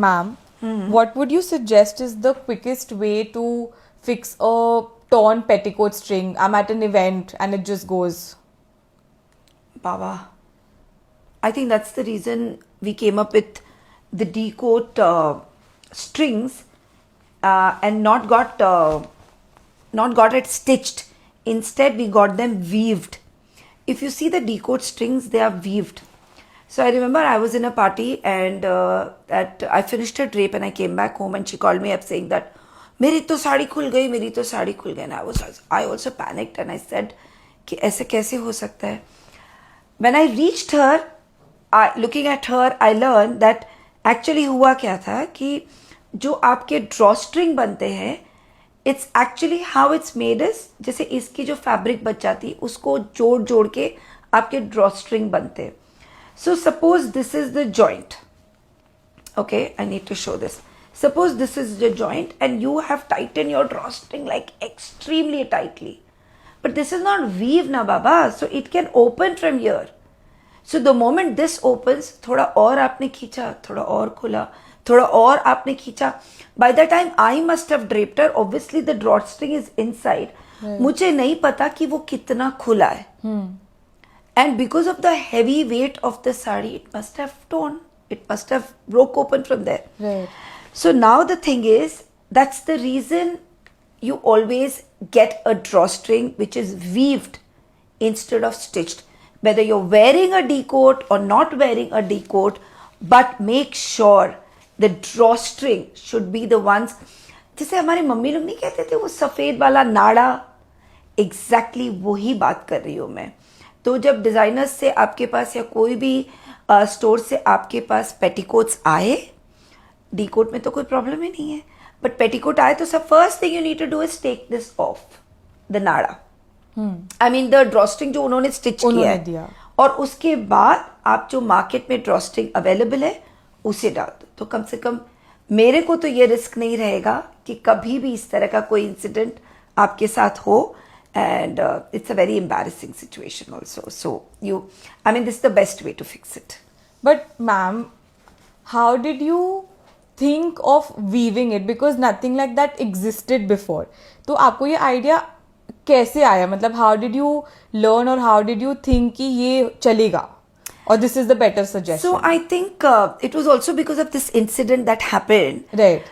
Ma'am, what would you suggest is the quickest way to fix a torn petticoat string? I'm at an event and it just goes. Baba, I think that's the reason we came up with the D-coat strings and not got it stitched. Instead, we got them weaved. If you see the D-coat strings, they are weaved. So I remember I was in a party and that I finished a drape and I came back home and she called me up saying that मेरी तो साड़ी खुल गई, मेरी तो साड़ी खुल गई. And I also panicked and I said कि ऐसे कैसे हो सकता है? When I reached her, looking at her, I learned that actually हुआ क्या था कि जो आपके drawstring बनते हैं, it's actually how it's made is जैसे इसकी जो fabric बच जाती उसको जोड़ जोड़ के आपके drawstring बनते हैं. So suppose this is the joint. Okay, I need to show this. Suppose this is the joint and you have tightened your drawstring like extremely tightly. But this is not weave na baba, so it can open from here. So the moment this opens, थोड़ा और आपने खींचा, थोड़ा और खुला, थोड़ा और आपने खींचा. By the time I must have draped her, obviously the drawstring is inside. मुझे नहीं पता कि वो कितना खुला है. And because of the heavy weight of the sari, it must have torn. It must have broke open from there. Right. So now the thing is, that's the reason you always get a drawstring which is weaved instead of stitched. Whether you're wearing a D-coat or not wearing a D-coat, but make sure the drawstring should be the ones. जैसे हमारी mummy लोग नहीं कहते थे वो सफ़ेद वाला नाड़ा, exactly वही बात कर रही हूँ मैं. तो जब डिज़ाइनर्स से आपके पास या कोई भी स्टोर से आपके पास पेटीकोट्स आए, डी कोट में तो कोई प्रॉब्लम ही नहीं है, बट पेटीकोट आए तो सब first thing you need to do is take this off the nada, I mean the drawstring जो उन्होंने स्टिच किया है दिया. और उसके बाद आप जो मार्केट में ड्रॉस्ट्रिंग अवेलेबल है उसे डाल दो. तो कम से कम मेरे को तो ये रिस्क नहीं रहेगा कि कभी भी इस तरह का कोई इंसिडेंट आपके साथ हो. And it's a very embarrassing situation also. So this is the best way to fix it. But ma'am, how did you think of weaving it? Because nothing like that existed before. तो आपको ये idea कैसे आया? मतलब how did you learn or how did you think कि ये चलेगा? Or this is the better suggestion? So I think it was also because of this incident that happened. Right.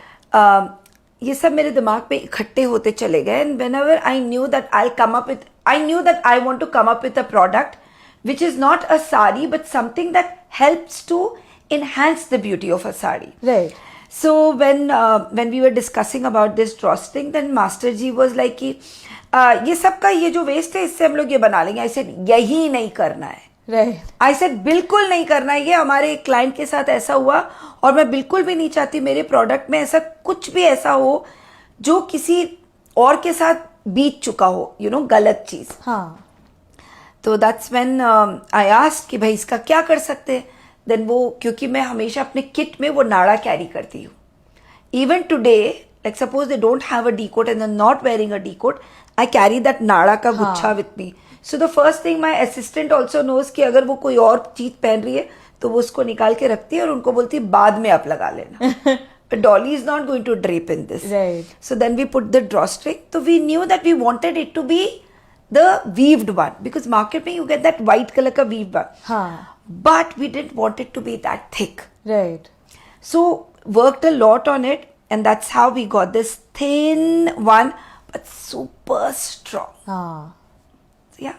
ये सब मेरे दिमाग में इकट्ठे होते चले गए. And whenever I knew that I want to come up with a product which is not a sari but something that helps to enhance the beauty of a sari. Right. So when we were discussing about this drawstring, then Master Ji was like कि ये सब का ये जो waste है इससे हम लोग ये बना लेंगे. I said यही नहीं करना है. Right. I said बिल्कुल नहीं करना है. ये हमारे एक क्लाइंट के साथ ऐसा हुआ और मैं बिल्कुल भी नहीं चाहती मेरे प्रोडक्ट में ऐसा कुछ भी ऐसा हो जो किसी और के साथ बीत चुका हो, गलत चीज. हाँ. तो दैट्स व्हेन आई आस्क्ड कि भाई इसका क्या कर सकते हैं. देन वो, क्योंकि मैं हमेशा अपने किट में वो नाड़ा कैरी करती हूँ. Even today, like suppose they don't have a D coat and they not wearing a D coat, I carry that nada का गुच्छा with me. So the first thing my assistant also knows कि अगर वो कोई और चीज पहन रही है तो वो उसको निकाल के रखती है और उनको बोलती है बाद में आप लगा लेना. But Dolly is not going to drape in this. Right. So then we put the drawstring. So we knew that we wanted it to be the weaved one because market में you get that white color का weaved one. हाँ. But we didn't want it to be that thick. Right. So worked a lot on it and that's how we got this thin one but super strong. हाँ. So yeah.